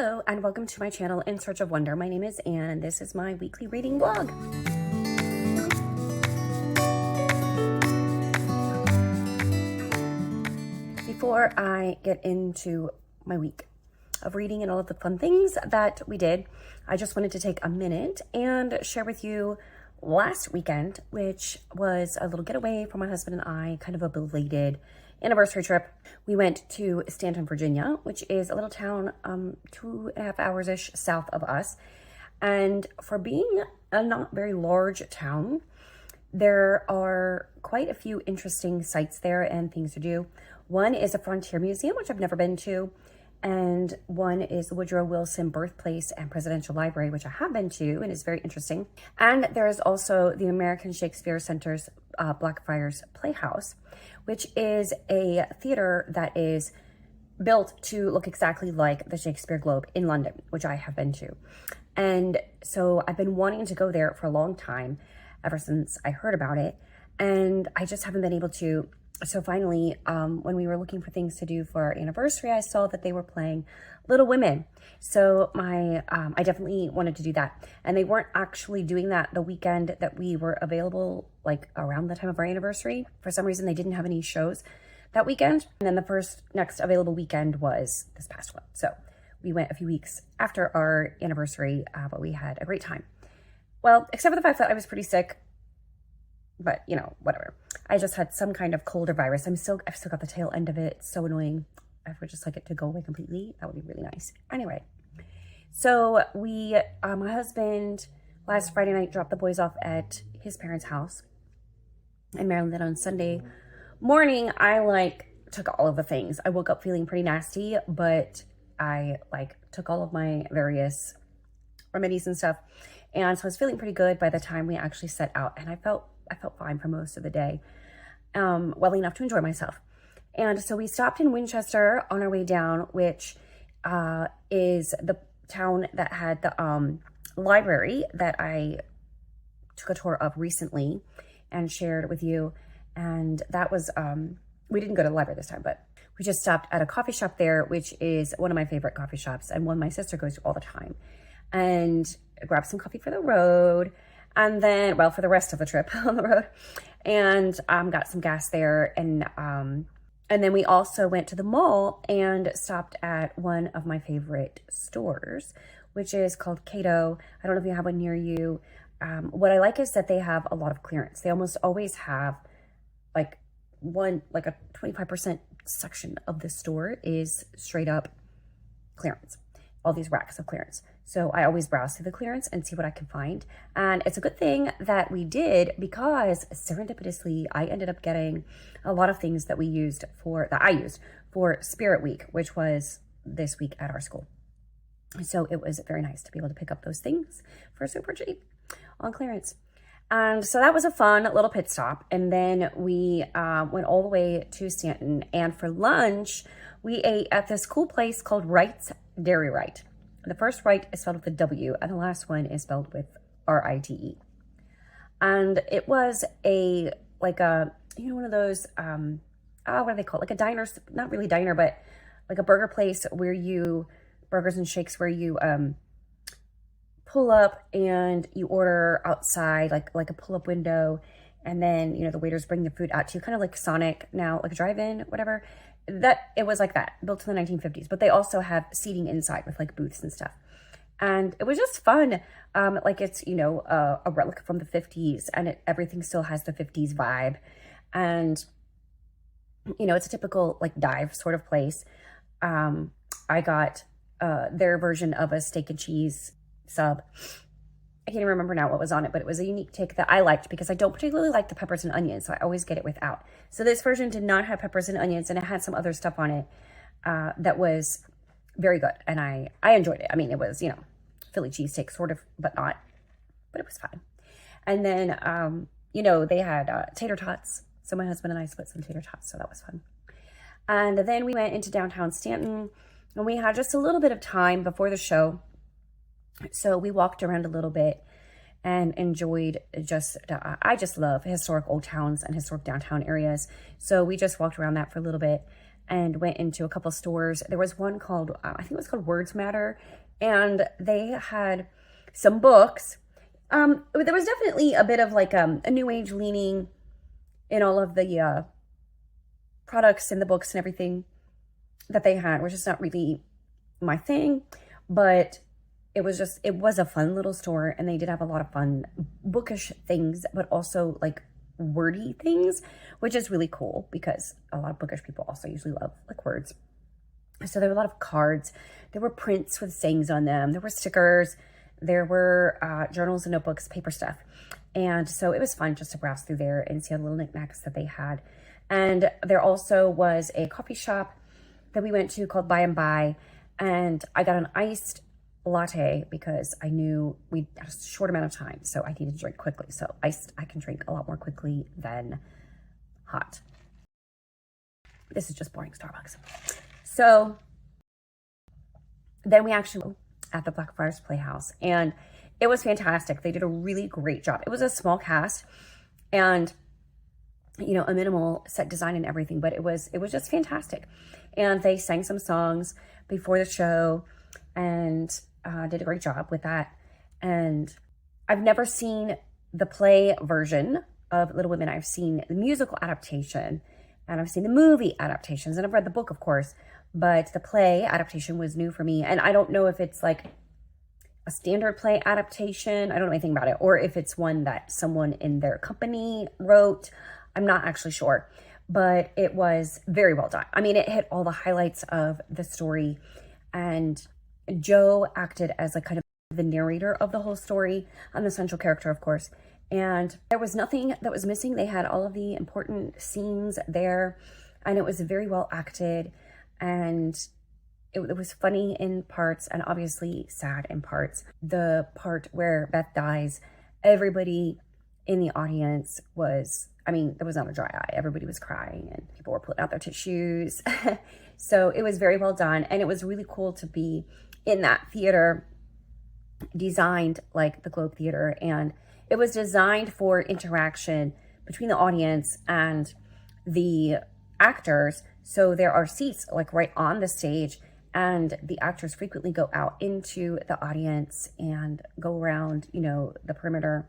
Hello and welcome to my channel In Search of Wonder. My name is Anne and this is my weekly reading vlog. Before I get into my week of reading and all of the fun things that we did, I just wanted to take a minute and share with you last weekend, which was a little getaway for my husband and I, kind of a belated anniversary trip. We went to Staunton, Virginia, which is a little town 2.5 hours-ish south of us. And for being a not very large town, there are quite a few interesting sites there and things to do. One is a frontier museum, which I've never been to. And one is the Woodrow Wilson Birthplace and Presidential Library, which I have been to and is very interesting. And there is also the American Shakespeare Center's Blackfriars Playhouse, which is a theater that is built to look exactly like the Shakespeare Globe in London, which I have been to. And so I've been wanting to go there for a long time, ever since I heard about it. And I just haven't been able to. So finally, when we were looking for things to do for our anniversary, I saw that they were playing Little Women. So I definitely wanted to do that. And they weren't actually doing that the weekend that we were available, like around the time of our anniversary. For some reason, they didn't have any shows that weekend. And then the first next available weekend was this past one. So we went a few weeks after our anniversary, but we had a great time. Well, except for the fact that I was pretty sick. But, you know, whatever. I just had some kind of cold or virus. I've still got the tail end of it. It's so annoying. I would just like it to go away completely. That would be really nice. Anyway, so my husband last Friday night dropped the boys off at his parents' house in Maryland. Then on Sunday morning, I took all of the things. I woke up feeling pretty nasty, but I took all of my various remedies and stuff. And so I was feeling pretty good by the time we actually set out. And I felt fine for most of the day, well enough to enjoy myself. And so we stopped in Winchester on our way down, which is the town that had the library that I took a tour of recently and shared with you. And that was, we didn't go to the library this time, but we just stopped at a coffee shop there, which is one of my favorite coffee shops and one my sister goes to all the time. And grabbed some coffee for the road. And then, well, for the rest of the trip on the road, and got some gas there. And then we also went to the mall and stopped at one of my favorite stores, which is called Cato. I don't know if you have one near you. What I like is that they have a lot of clearance. They almost always have a 25% section of the store is straight up clearance. All these racks of clearance. So I always browse through the clearance and see what I can find. And it's a good thing that we did, because serendipitously, I ended up getting a lot of things that I used for Spirit Week, which was this week at our school. So it was very nice to be able to pick up those things for super cheap on clearance. And so that was a fun little pit stop. And then we went all the way to Staunton. And for lunch, we ate at this cool place called Wright's Dairy Right. The first Wright is spelled with a W, and the last one is spelled with R-I-T-E. And it was one of those, what do they call it? Like a diner, not really diner, but like a burger place burgers and shakes where you pull up and you order outside, like a pull-up window, and then, the waiters bring the food out to you, kind of like Sonic now, like a drive-in, whatever. It was like that, built in the 1950s, but they also have seating inside with booths and stuff. And it was just fun. It's, a relic from the 50s, and everything still has the 50s vibe. And, it's a typical dive sort of place. I got their version of a steak and cheese sub. I can't even remember now what was on it, but it was a unique take that I liked because I don't particularly like the peppers and onions, so I always get it without. So this version did not have peppers and onions, and it had some other stuff on it that was very good, and I enjoyed it. I mean, it was, Philly cheesesteak sort of, but not, but it was fine. And then, they had tater tots, so my husband and I split some tater tots, so that was fun. And then we went into downtown Staunton, and we had just a little bit of time before the show. So we walked around a little bit and enjoyed I just love historic old towns and historic downtown areas. So we just walked around that for a little bit. and went into a couple stores. There was one called, I think it was called Words Matter, and they had some books. There was definitely a bit of like a new age leaning in all of the products and the books and everything that they had, which is not really my thing, but it was a fun little store, and they did have a lot of fun bookish things, but also like wordy things, which is really cool because a lot of bookish people also usually love like words. So there were a lot of cards. There were prints with sayings on them. There were stickers. There were journals and notebooks, paper stuff. And so it was fun just to browse through there and see all the little knickknacks that they had. And there also was a coffee shop that we went to called By and By. And I got an iced latte because I knew we had a short amount of time, so I needed to drink quickly. So iced, I can drink a lot more quickly than hot. This is just boring Starbucks. So then we actually went at the Blackfriars Playhouse, and it was fantastic. They did a really great job. It was a small cast and, you know, a minimal set design and everything, but it was just fantastic. And they sang some songs before the show and did a great job with that. And I've never seen the play version of Little Women. I've seen the musical adaptation, and I've seen the movie adaptations, and I've read the book, of course, but the play adaptation was new for me. And I don't know if it's like a standard play adaptation. I don't know anything about it, or if it's one that someone in their company wrote. I'm not actually sure, but it was very well done. I mean, it hit all the highlights of the story, and Joe acted as like kind of the narrator of the whole story. I'm the central character, of course, and there was nothing that was missing. They had all of the important scenes there, and it was very well acted, and it was funny in parts and obviously sad in parts. The part where Beth dies, everybody in the audience was, I mean, there was not a dry eye. Everybody was crying and people were pulling out their tissues. So it was very well done. And it was really cool to be in that theater designed like the Globe Theater. And it was designed for interaction between the audience and the actors. So there are seats like right on the stage, and the actors frequently go out into the audience and go around, you know, the perimeter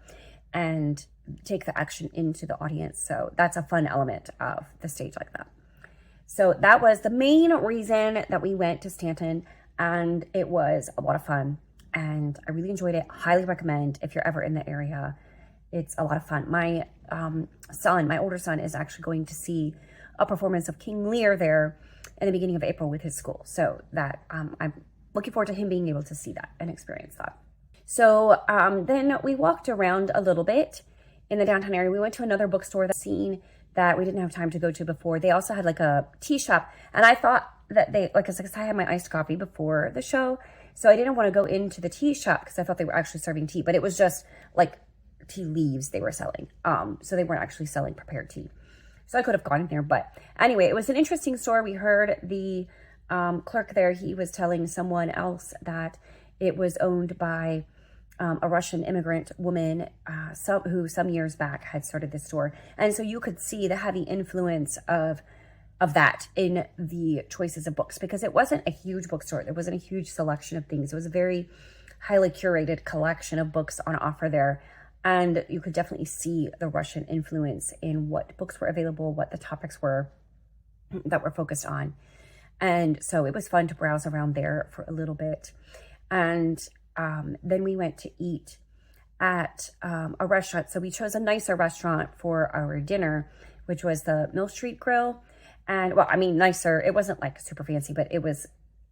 and take the action into the audience. So that's a fun element of the stage like that. So that was the main reason that we went to Staunton, and it was a lot of fun, and I really enjoyed it. Highly recommend if you're ever in the area. It's a lot of fun. My my older son, is actually going to see a performance of King Lear there in the beginning of April with his school. So that I'm looking forward to him being able to see that and experience that. So then we walked around a little bit in the downtown area. We went to another bookstore that we didn't have time to go to before. They also had like a tea shop, and I thought that they, like, cause I had my iced coffee before the show, so I didn't want to go into the tea shop because I thought they were actually serving tea, but it was just like tea leaves they were selling. So they weren't actually selling prepared tea. So I could have gone in there, but anyway, it was an interesting store. We heard the clerk there, he was telling someone else that it was owned by a Russian immigrant woman who some years back had started this store. And so you could see the heavy influence of that in the choices of books, because it wasn't a huge bookstore. There wasn't a huge selection of things. It was a very highly curated collection of books on offer there. And you could definitely see the Russian influence in what books were available, what the topics were that were focused on. And so it was fun to browse around there for a little bit. And then we went to eat at a restaurant. So we chose a nicer restaurant for our dinner, which was the Mill Street Grill. And, well, I mean, nicer. It wasn't like super fancy, but it was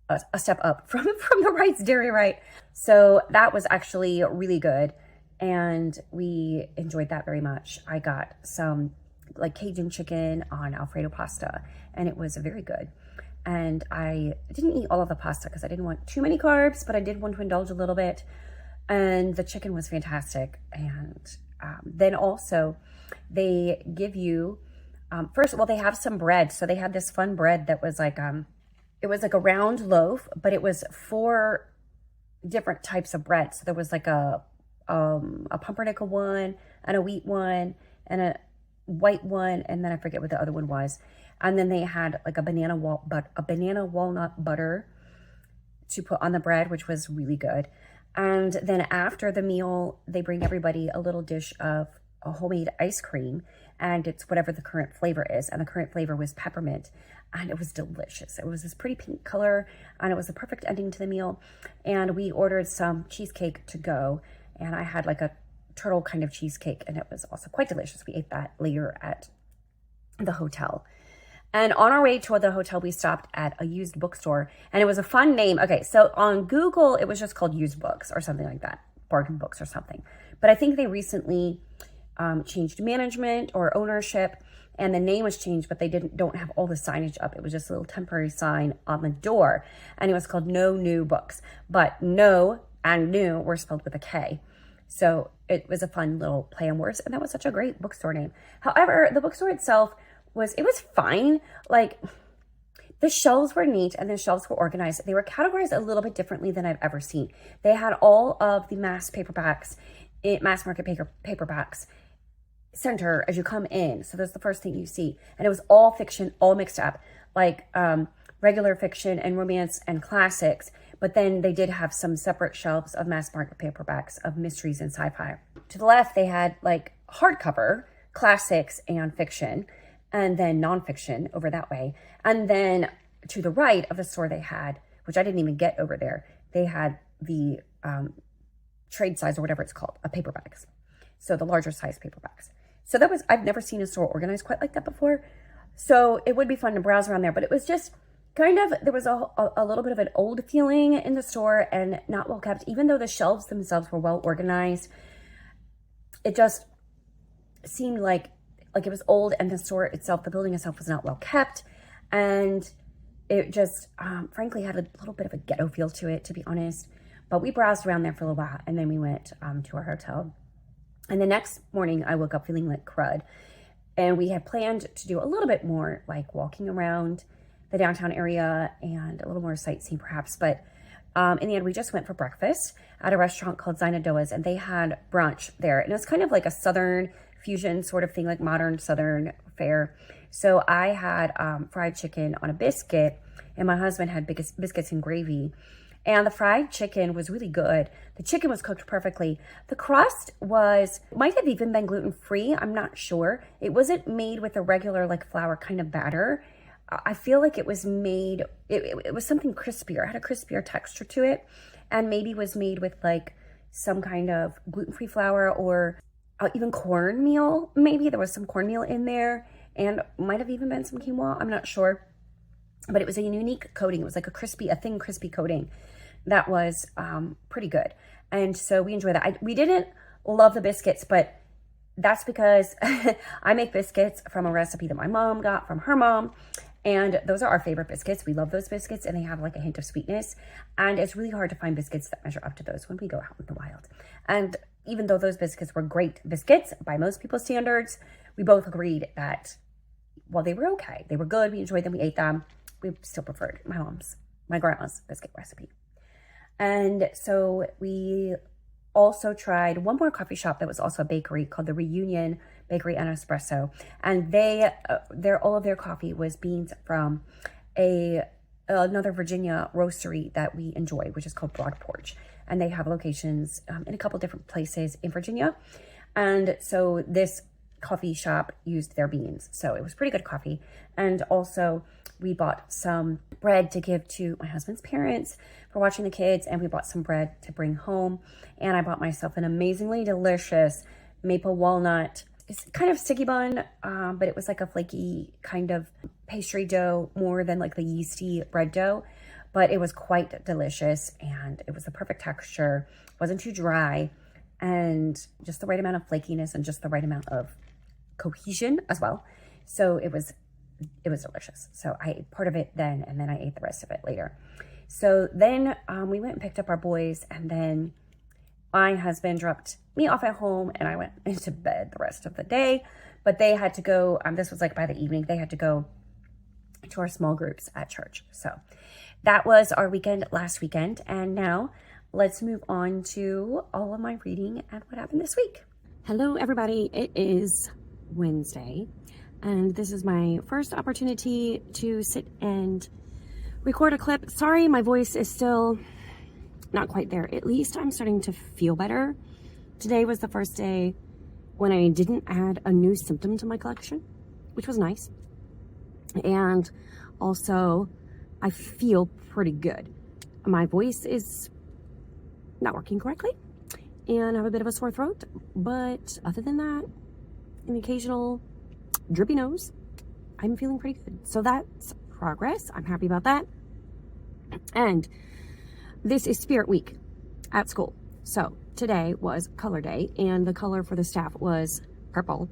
a step up from the Wright's Dairy Right. So that was actually really good, and we enjoyed that very much. I got some like Cajun chicken on Alfredo pasta, and it was very good. And I didn't eat all of the pasta because I didn't want too many carbs, but I did want to indulge a little bit. And the chicken was fantastic. And then also they give you, first of all, they have some bread. So they had this fun bread that was like, it was like a round loaf, but it was 4 different types of bread. So there was like a pumpernickel one, and a wheat one, and a white one, and then I forget what the other one was. And then they had like a banana walnut butter to put on the bread, which was really good. And then after the meal, they bring everybody a little dish of a homemade ice cream, and it's whatever the current flavor is. And the current flavor was peppermint, and it was delicious. It was this pretty pink color, and it was a perfect ending to the meal. And we ordered some cheesecake to go, and I had like a turtle kind of cheesecake, and it was also quite delicious. We ate that later at the hotel. And on our way to the hotel, we stopped at a used bookstore, and it was a fun name. Okay, so on Google, it was just called Used Books or something like that, Bargain Books or something. But I think they recently changed management or ownership, and the name was changed, but they don't have all the signage up. It was just a little temporary sign on the door, and it was called No New Books. But no and new were spelled with a K. So it was a fun little play on words, and that was such a great bookstore name. However, the bookstore itself was fine. Like, the shelves were neat and the shelves were organized. They were categorized a little bit differently than I've ever seen. They had all of the mass market paperbacks center as you come in. So that's the first thing you see. And it was all fiction, all mixed up, like regular fiction and romance and classics. But then they did have some separate shelves of mass market paperbacks of mysteries and sci-fi. To the left, they had like hardcover classics and fiction, and then nonfiction over that way. And then to the right of the store they had, which I didn't even get over there, they had the trade size or whatever it's called, of paperbacks. So the larger size paperbacks. So I've never seen a store organized quite like that before. So it would be fun to browse around there, but it was just kind of, there was a little bit of an old feeling in the store and not well kept. Even though the shelves themselves were well organized, it just seemed like it was old, and the store itself, the building itself, was not well kept. And it just, frankly, had a little bit of a ghetto feel to it, to be honest. But we browsed around there for a little while, and then we went to our hotel. And the next morning, I woke up feeling like crud. And we had planned to do a little bit more, like walking around the downtown area and a little more sightseeing, perhaps. But in the end, we just went for breakfast at a restaurant called Zainadoa's, and they had brunch there. And it was kind of like a Southern fusion sort of thing, like modern Southern fare. So I had fried chicken on a biscuit, and my husband had biscuits and gravy. And the fried chicken was really good. The chicken was cooked perfectly. The crust might have even been gluten-free. I'm not sure. It wasn't made with a regular like flour kind of batter. I feel like it was made, it was something crispier. It had a crispier texture to it, and maybe was made with like some kind of gluten-free flour, or even cornmeal. Maybe there was some cornmeal in there, and might have even been some quinoa. I'm not sure. But it was a unique coating. It was like a thin, crispy coating that was pretty good. And so we enjoyed that. We didn't love the biscuits, but that's because I make biscuits from a recipe that my mom got from her mom. And those are our favorite biscuits. We love those biscuits, and they have like a hint of sweetness. And it's really hard to find biscuits that measure up to those when we go out in the wild. And even though those biscuits were great biscuits by most people's standards, we both agreed that, well, they were okay. They were good. We enjoyed them. We ate them. We still preferred my grandma's biscuit recipe. And so we also tried one more coffee shop that was also a bakery called the Reunion Bakery and Espresso. And all of their coffee was beans from another Virginia roastery that we enjoy, which is called Broad Porch. And they have locations in a couple different places in Virginia. And so this coffee shop used their beans. So it was pretty good coffee. And also we bought some bread to give to my husband's parents for watching the kids. And we bought some bread to bring home. And I bought myself an amazingly delicious maple walnut. It's kind of sticky bun, but it was like a flaky kind of pastry dough, more than like the yeasty bread dough. But it was quite delicious, and it was the perfect texture. It wasn't too dry, and just the right amount of flakiness and just the right amount of cohesion as well. So it was delicious. So I ate part of it then, and then I ate the rest of it later. So then we went and picked up our boys, and then my husband dropped me off at home, and I went into bed the rest of the day. But they had to go, this was like by the evening, they had to go to our small groups at church. So that was our weekend last weekend. And now let's move on to all of my reading and what happened this week. Hello, everybody. It is Wednesday, and this is my first opportunity to sit and record a clip. Sorry, my voice is still not quite there. At least I'm starting to feel better. Today was the first day when I didn't add a new symptom to my collection, which was nice. And also, I feel pretty good. My voice is not working correctly, and I have a bit of a sore throat, but other than that, an occasional drippy nose, I'm feeling pretty good. So that's progress. I'm happy about that. And this is Spirit Week at school. So today was color day, and the color for the staff was purple.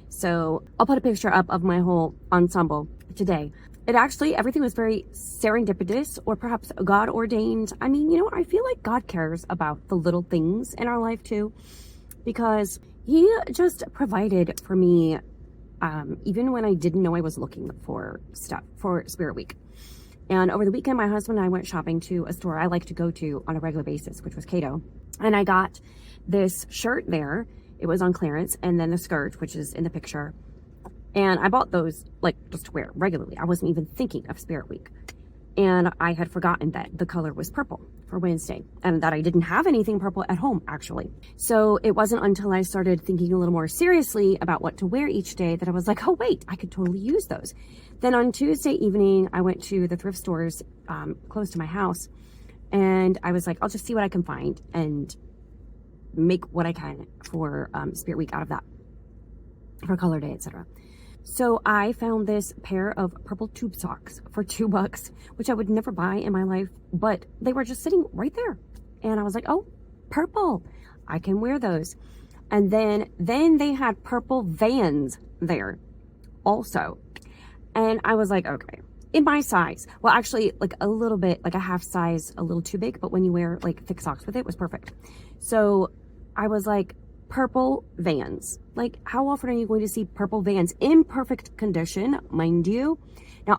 So I'll put a picture up of my whole ensemble today. It actually, everything was very serendipitous, or perhaps God ordained. I mean, you know, I feel like God cares about the little things in our life too, because he just provided for me, even when I didn't know I was looking for stuff for Spirit Week. And over the weekend, my husband and I went shopping to a store I like to go to on a regular basis, which was Cato. And I got this shirt there. It was on clearance, and then the skirt, which is in the picture. And I bought those like just to wear regularly. I wasn't even thinking of Spirit Week. And I had forgotten that the color was purple for Wednesday, and that I didn't have anything purple at home, actually. So it wasn't until I started thinking a little more seriously about what to wear each day that I was like, oh wait, I could totally use those. Then on Tuesday evening, I went to the thrift stores close to my house, and I was like, I'll just see what I can find and make what I can for Spirit Week out of that, for color day, etc. So I found this pair of purple tube socks for $2, which I would never buy in my life, but they were just sitting right there. And I was like, oh, purple, I can wear those. And then they had purple Vans there also. And I was like, okay, in my size. Well, actually, like a little bit, like a half size, a little too big, but when you wear like thick socks with it, it was perfect. So I was like, purple Vans. Like, how often are you going to see purple Vans in perfect condition, mind you? Now,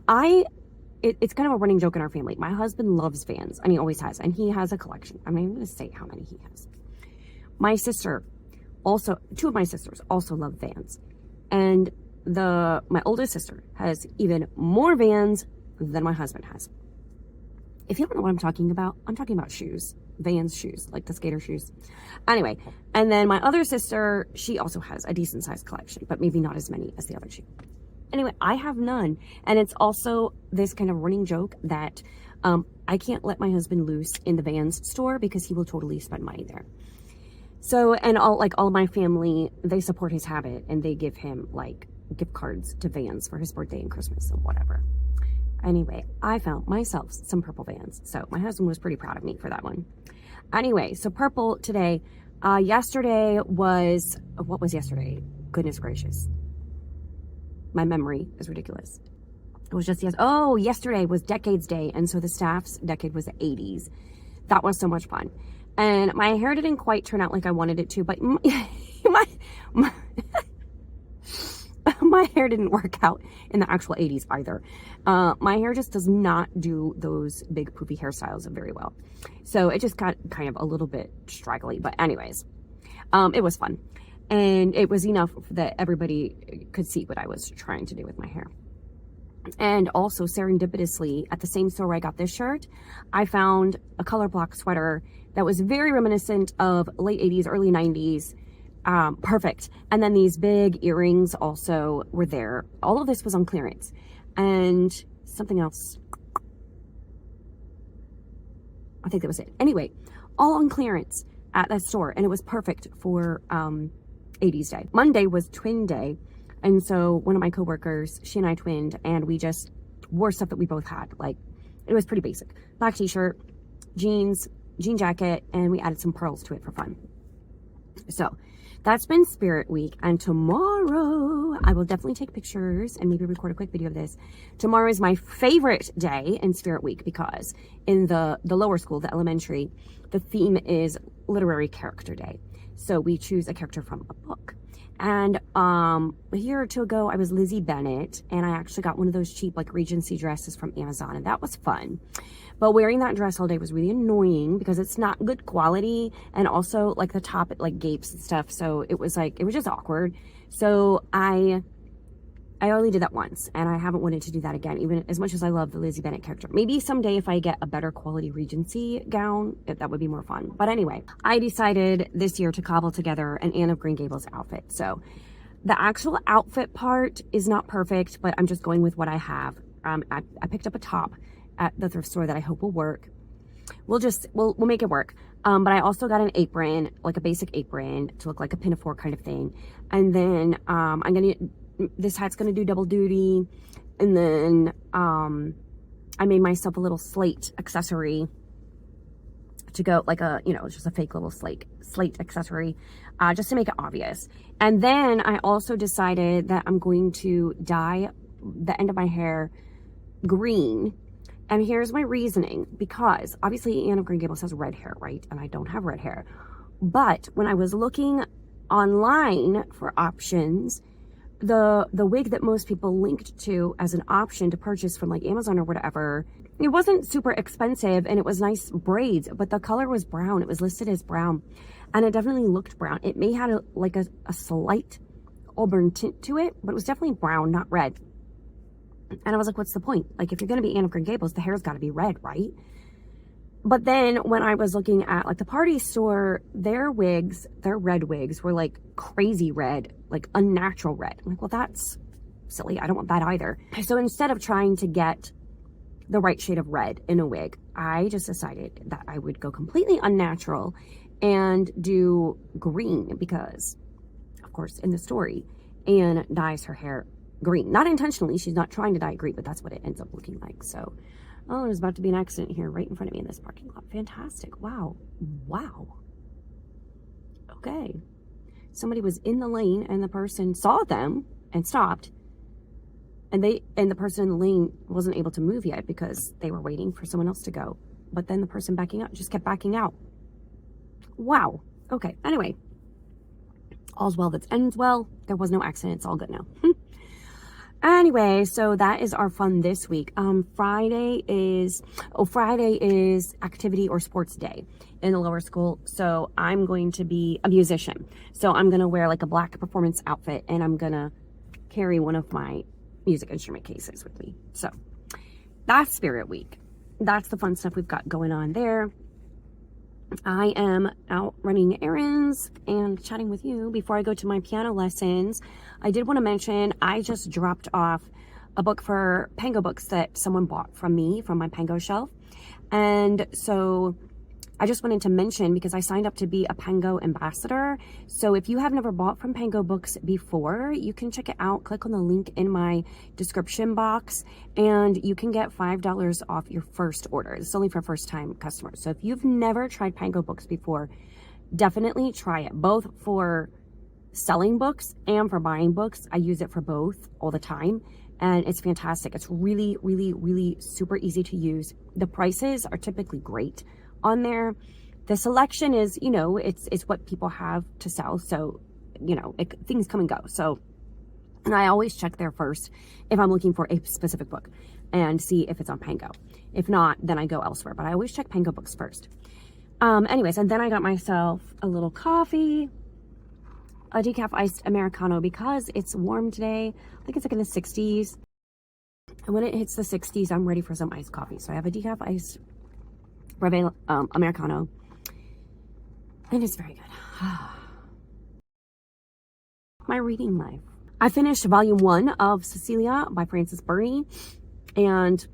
it's kind of a running joke in our family. My husband loves Vans, and he always has, and he has a collection. I'm not even going to say how many he has. My sister also, two of my sisters also love Vans, and my oldest sister has even more Vans than my husband has. If you don't know what I'm talking about shoes. Vans shoes, like the skater shoes. Anyway, and then my other sister, she also has a decent sized collection, but maybe not as many as the other two. Anyway, I have none. And it's also this kind of running joke that I can't let my husband loose in the Vans store because he will totally spend money there. So, and all of my family, they support his habit, and they give him like gift cards to Vans for his birthday and Christmas and whatever. Anyway, I found myself some purple Vans. So my husband was pretty proud of me for that one. Anyway, so purple today. Yesterday was, what was yesterday? Goodness gracious. My memory is ridiculous. It was just, yesterday was Decades Day. And so the staff's decade was the 80s. That was so much fun. And my hair didn't quite turn out like I wanted it to, but my hair didn't work out in the actual 80s either. My hair just does not do those big poofy hairstyles very well. So it just got kind of a little bit straggly. But anyways, it was fun. And it was enough that everybody could see what I was trying to do with my hair. And also serendipitously, at the same store where I got this shirt, I found a color block sweater that was very reminiscent of late 80s, early 90s. Perfect. And then these big earrings also were there. All of this was on clearance. And something else, I think that was it. Anyway, all on clearance at that store, and it was perfect for 80s Day. Monday was twin day, and so one of my coworkers, she and I twinned, and we just wore stuff that we both had. Like, it was pretty basic. Black t-shirt, jeans, jean jacket, and we added some pearls to it for fun. So that's been Spirit Week, and tomorrow I will definitely take pictures and maybe record a quick video of this. Tomorrow is my favorite day in Spirit Week because in the lower school, the elementary, the theme is literary character day. So we choose a character from a book. And a year or two ago, I was Lizzie Bennett, and I actually got one of those cheap like Regency dresses from Amazon, and that was fun. But wearing that dress all day was really annoying because it's not good quality, and also like the top, it like gapes and stuff. So it was just awkward. So I I only did that once, and I haven't wanted to do that again, even as much as I love the Lizzie Bennet character. Maybe someday if I get a better quality Regency gown, that would be more fun. But anyway, I decided this year to cobble together an Anne of Green Gables outfit. So the actual outfit part is not perfect, but I'm just going with what I have. I picked up a top at the thrift store that I hope will work. We'll make it work. But I also got an apron, like a basic apron to look like a pinafore kind of thing. And then this hat's gonna do double duty. And then I made myself a little slate accessory to go, like a, just a fake little slate accessory, just to make it obvious. And then I also decided that I'm going to dye the end of my hair green. And here's my reasoning, because obviously Anne of Green Gables has red hair, right? And I don't have red hair. But when I was looking online for options, the wig that most people linked to as an option to purchase from like Amazon or whatever, it wasn't super expensive and it was nice braids, but the color was brown. It was listed as brown and it definitely looked brown. It may have a slight auburn tint to it, but it was definitely brown, not red. And I was like, what's the point? Like, if you're going to be Anne of Green Gables, the hair's got to be red, right? But then when I was looking at like the party store, their red wigs were like crazy red, like unnatural red. I'm like, well, that's silly. I don't want that either. So instead of trying to get the right shade of red in a wig, I just decided that I would go completely unnatural and do green because, of course, in the story, Anne dyes her hair green. Not intentionally. She's not trying to dye it green, but that's what it ends up looking like. So, oh, there's about to be an accident here right in front of me in this parking lot. Fantastic. Wow. Okay. Somebody was in the lane and the person saw them and stopped. And the person in the lane wasn't able to move yet because they were waiting for someone else to go. But then the person backing out just kept backing out. Wow. Okay. Anyway, all's well that ends well. There was no accident. It's all good now. Anyway, so that is our fun this week. Friday is activity or sports day in the lower school. So I'm going to be a musician. So I'm going to wear like a black performance outfit and I'm going to carry one of my music instrument cases with me. So that's Spirit Week. That's the fun stuff we've got going on there. I am out running errands and chatting with you before I go to my piano lessons. I did want to mention I just dropped off a book for Pango books that someone bought from me from my Pango shelf. And so I just wanted to mention because I signed up to be a Pango ambassador. So if you have never bought from Pango books before, you can check it out. Click on the link in my description box and you can get $5 off your first order. It's only for first time customers. So if you've never tried Pango books before, definitely try it, both for selling books and for buying books. I use it for both all the time and it's fantastic. It's really, really, really super easy to use. The prices are typically great on there. The selection is, it's what people have to sell. So, things come and go. So, and I always check there first if I'm looking for a specific book and see if it's on Pango. If not, then I go elsewhere. But I always check Pango books first. Anyways, and then I got myself a little coffee, a decaf iced Americano because it's warm today. I think it's like in the 60s. And when it hits the 60s, I'm ready for some iced coffee. So I have a decaf iced Americano, and it's very good. My reading life. I finished volume 1 of Cecilia by Frances Burney, and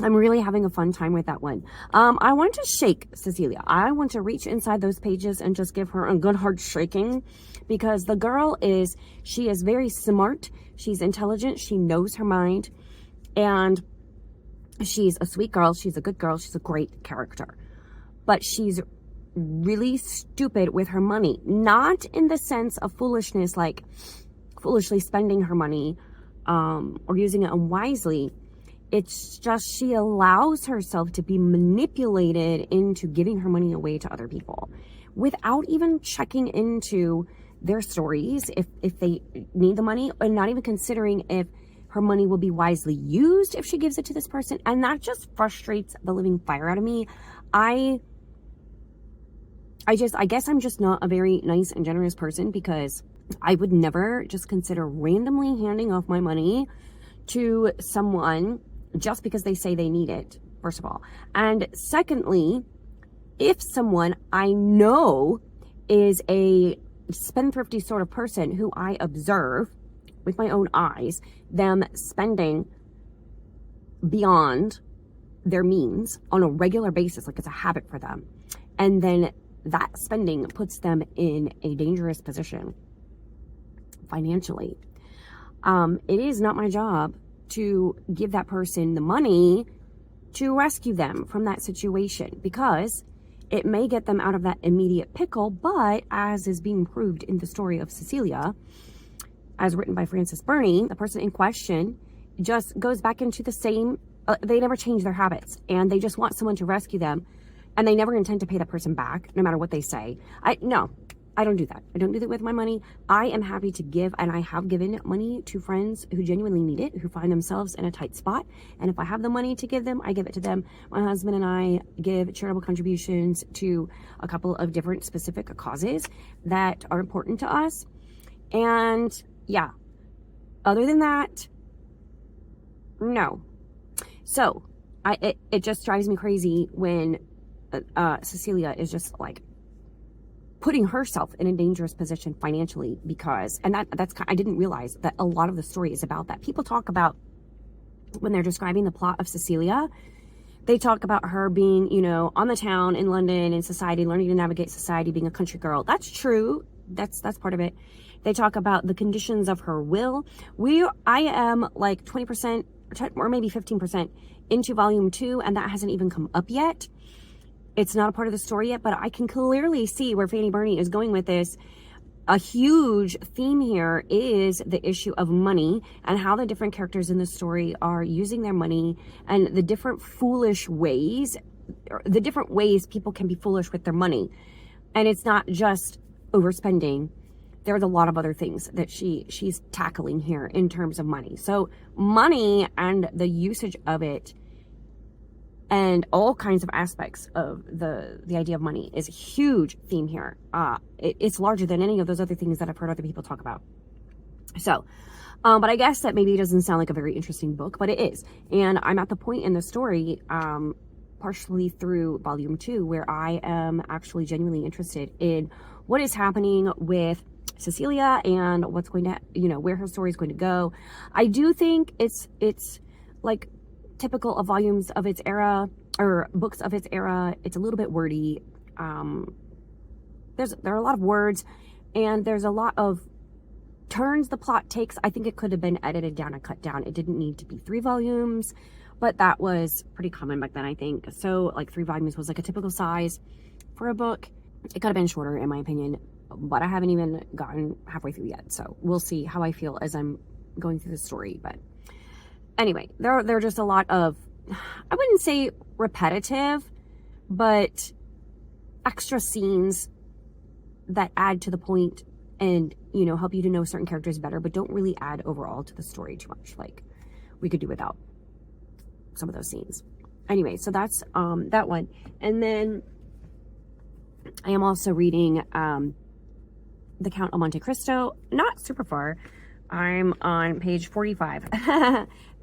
I'm really having a fun time with that one. I want to shake Cecilia. I want to reach inside those pages and just give her a good hard shaking because the girl she is very smart. She's intelligent. She knows her mind, and she's a sweet girl. She's a good girl. She's a great character. But she's really stupid with her money. Not in the sense of foolishness, like foolishly spending her money or using it unwisely. It's just she allows herself to be manipulated into giving her money away to other people without even checking into their stories if they need the money, and not even considering if her money will be wisely used if she gives it to this person. And that just frustrates the living fire out of me. I I guess I'm just not a very nice and generous person, because I would never just consider randomly handing off my money to someone just because they say they need it, first of all. And secondly, if someone I know is a spendthrifty sort of person who I observe with my own eyes, them spending beyond their means on a regular basis, like it's a habit for them, and then that spending puts them in a dangerous position financially. It is not my job to give that person the money to rescue them from that situation, because it may get them out of that immediate pickle. But as is being proved in the story of Cecilia, as written by Burney, the person in question just goes back into the same, they never change their habits, and they just want someone to rescue them, and they never intend to pay that person back, no matter what they say. No, I don't do that. I don't do that with my money. I am happy to give, and I have given money to friends who genuinely need it, who find themselves in a tight spot. And if I have the money to give them, I give it to them. My husband and I give charitable contributions to a couple of different specific causes that are important to us. And yeah, other than that, no. So it just drives me crazy when Cecilia is just like putting herself in a dangerous position financially, because, and that's I didn't realize that a lot of the story is about that. People talk about, when they're describing the plot of Cecilia, they talk about her being, you know, on the town in London, in society, learning to navigate society, being a country girl. That's true. That's part of it. They talk about the conditions of her will. I am like 20% or maybe 15% into volume 2, and that hasn't even come up yet. It's not a part of the story yet, but I can clearly see where Fanny Burney is going with this. A huge theme here is the issue of money, and how the different characters in the story are using their money, and the different foolish ways, the different ways people can be foolish with their money. And it's not just overspending. There's a lot of other things that she's tackling here in terms of money. So money and the usage of it, and all kinds of aspects of the idea of money, is a huge theme here. It's larger than any of those other things that I've heard other people talk about. So, but I guess that maybe it doesn't sound like a very interesting book, but it is. And I'm at the point in the story, partially through volume 2, where I am actually genuinely interested in what is happening with Cecilia and what's going to, you know, where her story is going to go. I do think it's like typical of volumes of its era, or books of its era. It's a little bit wordy. There are a lot of words, and there's a lot of turns the plot takes. I think it could have been edited down and cut down. It didn't need to be 3 volumes, but that was pretty common back then, I think. So like 3 volumes was like a typical size for a book. It could have been shorter, in my opinion, but I haven't even gotten halfway through yet. So we'll see how I feel as I'm going through the story. But anyway, there are just a lot of, I wouldn't say repetitive, but extra scenes that add to the point and, you know, help you to know certain characters better, but don't really add overall to the story too much. Like, we could do without some of those scenes. Anyway, so that's that one. And then I am also reading The Count of Monte Cristo. Not super far. I'm on page 45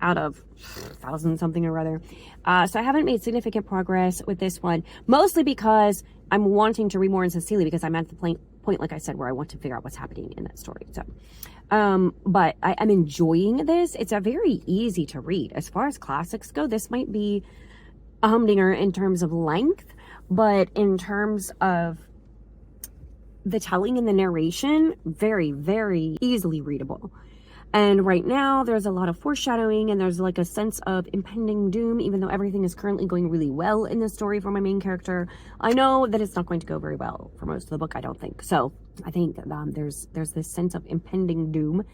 out of 1,000 something or other. So I haven't made significant progress with this one, mostly because I'm wanting to read more in Cecilia, because I'm at the point, like I said, where I want to figure out what's happening in that story. So, but I'm enjoying this. It's a very easy to read. As far as classics go, this might be a humdinger in terms of length, but in terms of the telling and the narration, very, very easily readable. And right now there's a lot of foreshadowing, and there's like a sense of impending doom, even though everything is currently going really well in the story for my main character. I know that it's not going to go very well for most of the book, I don't think. So I think there's this sense of impending doom,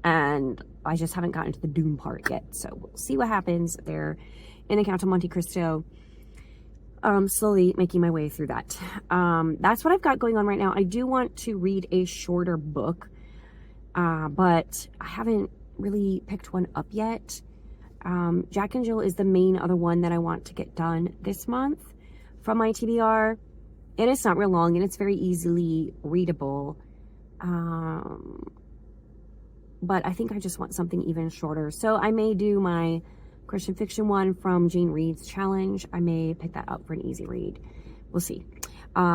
and I just haven't gotten to the doom part yet. So we'll see what happens there in the Count of Monte Cristo. Slowly making my way through that. That's what I've got going on right now. I do want to read a shorter book, but I haven't really picked one up yet. Jack and Jill is the main other one that I want to get done this month from my TBR. and it's not real long, and it's very easily readable. But I think I just want something even shorter. So I may do my Christian fiction one from Jane Reed's challenge. I may pick that up for an easy read. We'll see.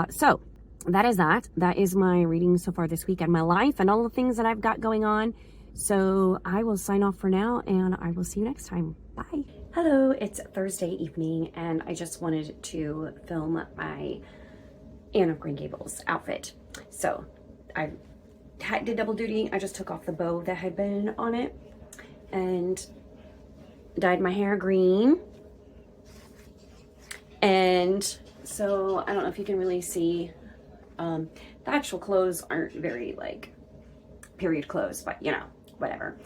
So that is that. That is my reading so far this week and my life and all the things that I've got going on. So I will sign off for now, and I will see you next time. Bye. Hello, it's Thursday evening, and I just wanted to film my Anne of Green Gables outfit. So I did double duty. I just took off the bow that had been on it and dyed my hair green. And so I don't know if you can really see, the actual clothes aren't very like period clothes, but you know, whatever.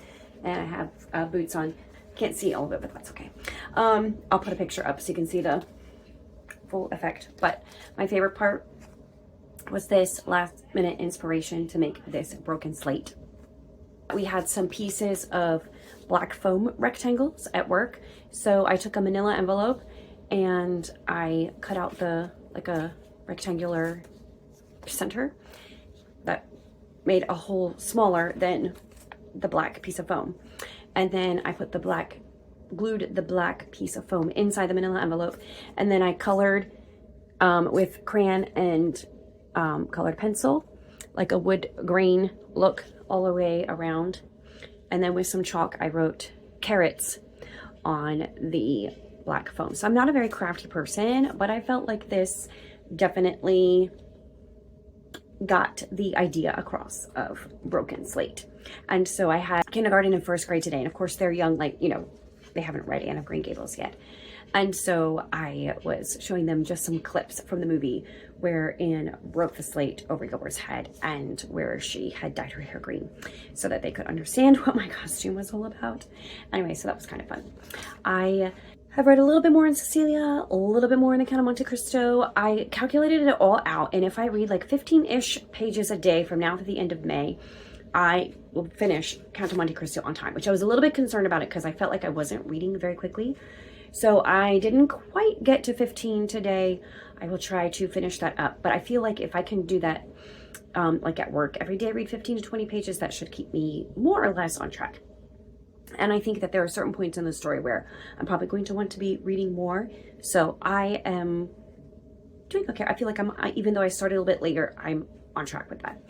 And I have boots on. Can't see all of it, but that's okay. I'll put a picture up so you can see the full effect. But my favorite part was this last minute inspiration to make this broken slate. We had some pieces of black foam rectangles at work. So I took a manila envelope and I cut out like a rectangular center that made a hole smaller than the black piece of foam. And then I put glued the black piece of foam inside the manila envelope. And then I colored with crayon and colored pencil, like a wood grain look all the way around. And then with some chalk, I wrote carrots on the black foam. So I'm not a very crafty person, but I felt like this definitely got the idea across of broken slate. And so I had kindergarten and first grade today. And of course they're young, like, you know, they haven't read Anne of Green Gables yet. And so I was showing them just some clips from the movie where Anne broke the slate over Gilbert's head and where she had dyed her hair green so that they could understand what my costume was all about. Anyway, so that was kind of fun. I have read a little bit more in Cecilia, a little bit more in the Count of Monte Cristo. I calculated it all out, and if I read like 15-ish pages a day from now to the end of May, I will finish Count of Monte Cristo on time, which I was a little bit concerned about it because I felt like I wasn't reading very quickly. So I didn't quite get to 15 today. I will try to finish that up, but I feel like if I can do that like at work every day, read 15 to 20 pages, that should keep me more or less on track. And I think that there are certain points in the story where I'm probably going to want to be reading more. So I am doing okay. I feel like even though I started a little bit later, I'm on track with that.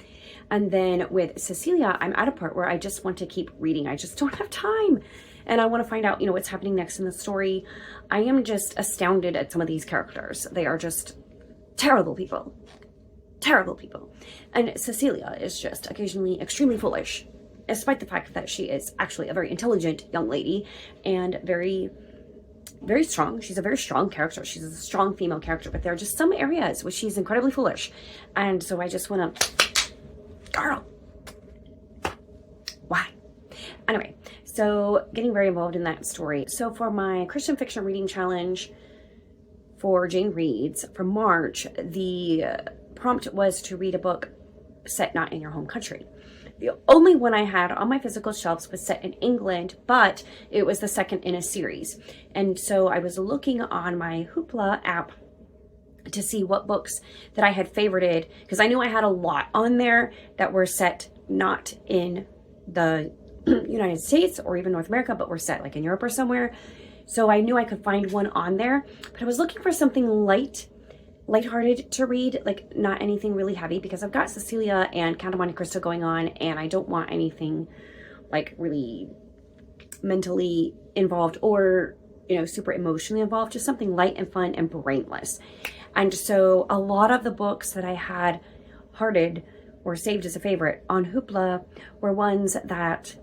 And then with Cecilia, I'm at a part where I just want to keep reading. I just don't have time. And I want to find out, you know, what's happening next in the story. I am just astounded at some of these characters. They are just terrible people. Terrible people. And Cecilia is just occasionally extremely foolish, despite the fact that she is actually a very intelligent young lady and very, very strong. She's a very strong character. She's a strong female character, but there are just some areas where she's incredibly foolish. And so I just want to, girl, why? Anyway, so getting very involved in that story. So for my Christian fiction reading challenge for Jane Reed's for March, the prompt was to read a book set not in your home country. The only one I had on my physical shelves was set in England, but it was the second in a series. And so I was looking on my Hoopla app to see what books that I had favorited, because I knew I had a lot on there that were set not in the United States or even North America, but were set like in Europe or somewhere. So I knew I could find one on there, but I was looking for something lighthearted to read, like not anything really heavy, because I've got Cecilia and Count of Monte Cristo going on, and I don't want anything like really mentally involved or, you know, super emotionally involved, just something light and fun and brainless. And so a lot of the books that I had hearted or saved as a favorite on Hoopla were ones that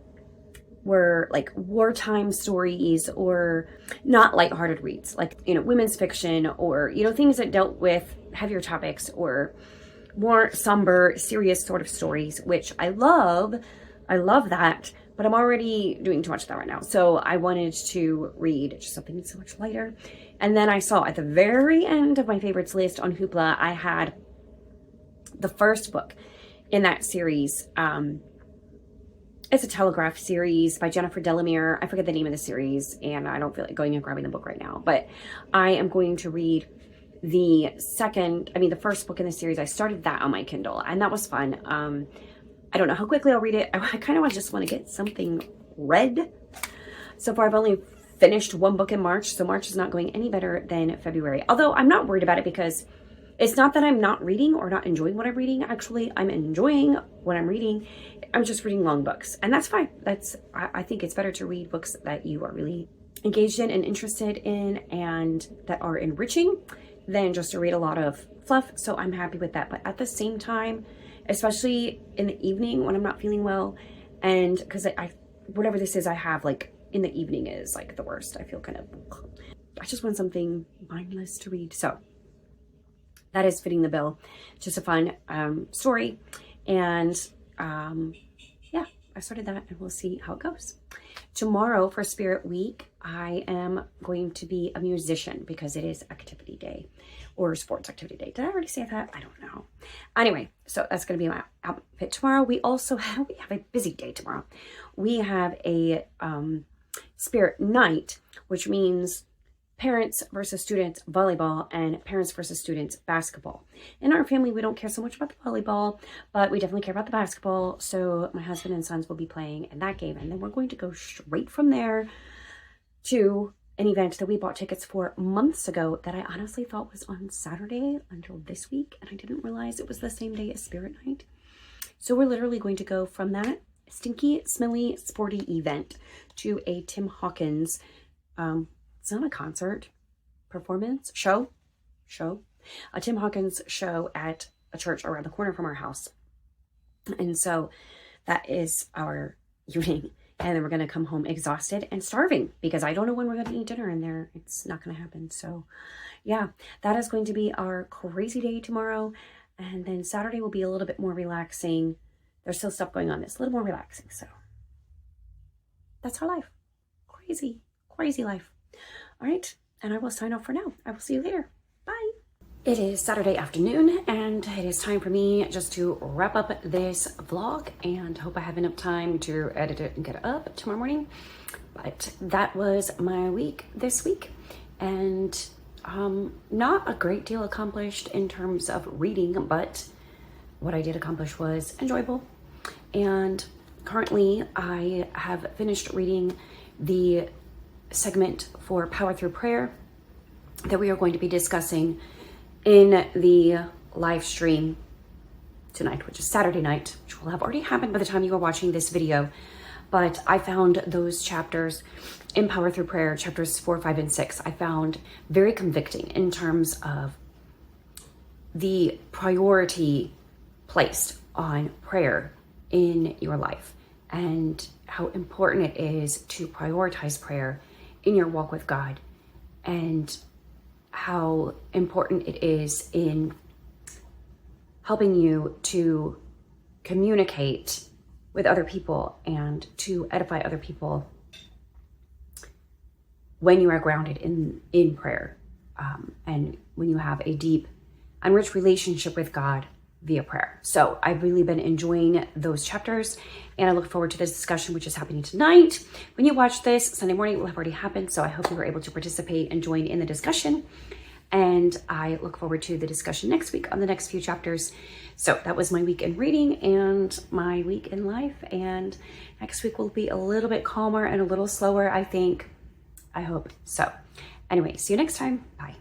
were like wartime stories or not lighthearted reads, like, you know, women's fiction or, you know, things that dealt with heavier topics or more somber, serious sort of stories, which I love that, but I'm already doing too much of that right now. So I wanted to read just something so much lighter. And then I saw at the very end of my favorites list on Hoopla, I had the first book in that series. It's a Telegraph series by Jennifer Delamere. I forget the name of the series, and I don't feel like going and grabbing the book right now, but I am going to read the first book in the series, I started that on my Kindle, and that was fun. I don't know how quickly I'll read it. I kind of just want to get something read. So far, I've only finished one book in March, so March is not going any better than February. Although I'm not worried about it, because it's not that I'm not reading or not enjoying what I'm reading. Actually, I'm enjoying what I'm reading. I'm just reading long books, and that's fine. I think it's better to read books that you are really engaged in and interested in and that are enriching than just to read a lot of fluff. So I'm happy with that. But at the same time, especially in the evening when I'm not feeling well, and because whatever this is I have, like, in the evening is like the worst. I feel kind of, I just want something mindless to read. So that is fitting the bill. Just a fun story. And yeah, I started that, and we'll see how it goes. Tomorrow for Spirit Week, I am going to be a musician because it is activity day, or sports activity day. Did I already say that? I don't know. Anyway, so that's going to be my outfit tomorrow. We have a busy day tomorrow. We have a Spirit Night, which means parents versus students volleyball and parents versus students basketball. In our family, we don't care so much about the volleyball, but we definitely care about the basketball. So my husband and sons will be playing in that game. And then we're going to go straight from there to an event that we bought tickets for months ago that I honestly thought was on Saturday until this week. And I didn't realize it was the same day as Spirit Night. So we're literally going to go from that stinky, smelly, sporty event to a Tim Hawkins, it's not a concert, performance, show, a Tim Hawkins show at a church around the corner from our house. And so that is our evening. And then we're going to come home exhausted and starving, because I don't know when we're going to eat dinner in there. It's not going to happen. So yeah, that is going to be our crazy day tomorrow. And then Saturday will be a little bit more relaxing. There's still stuff going on that's a little more relaxing. So that's our life. Crazy life. All right, and I will sign off for now. I will see you later. Bye. It is Saturday afternoon, and it is time for me just to wrap up this vlog, and hope I have enough time to edit it and get it up tomorrow morning. But that was my week this week, and not a great deal accomplished in terms of reading, but what I did accomplish was enjoyable. And currently I have finished reading the segment for Power Through Prayer that we are going to be discussing in the live stream tonight, which is Saturday night, which will have already happened by the time you are watching this video. But I found those chapters in Power Through Prayer, chapters 4, 5, and 6, I found very convicting in terms of the priority placed on prayer in your life, and how important it is to prioritize prayer in your walk with God, and how important it is in helping you to communicate with other people and to edify other people when you are grounded in prayer, and when you have a deep and rich relationship with God via prayer. So I've really been enjoying those chapters, and I look forward to this discussion, which is happening tonight. When you watch this, Sunday morning, it will have already happened. So I hope you were able to participate and join in the discussion. And I look forward to the discussion next week on the next few chapters. So that was my week in reading and my week in life. And next week will be a little bit calmer and a little slower, I think. I hope so. Anyway, see you next time. Bye.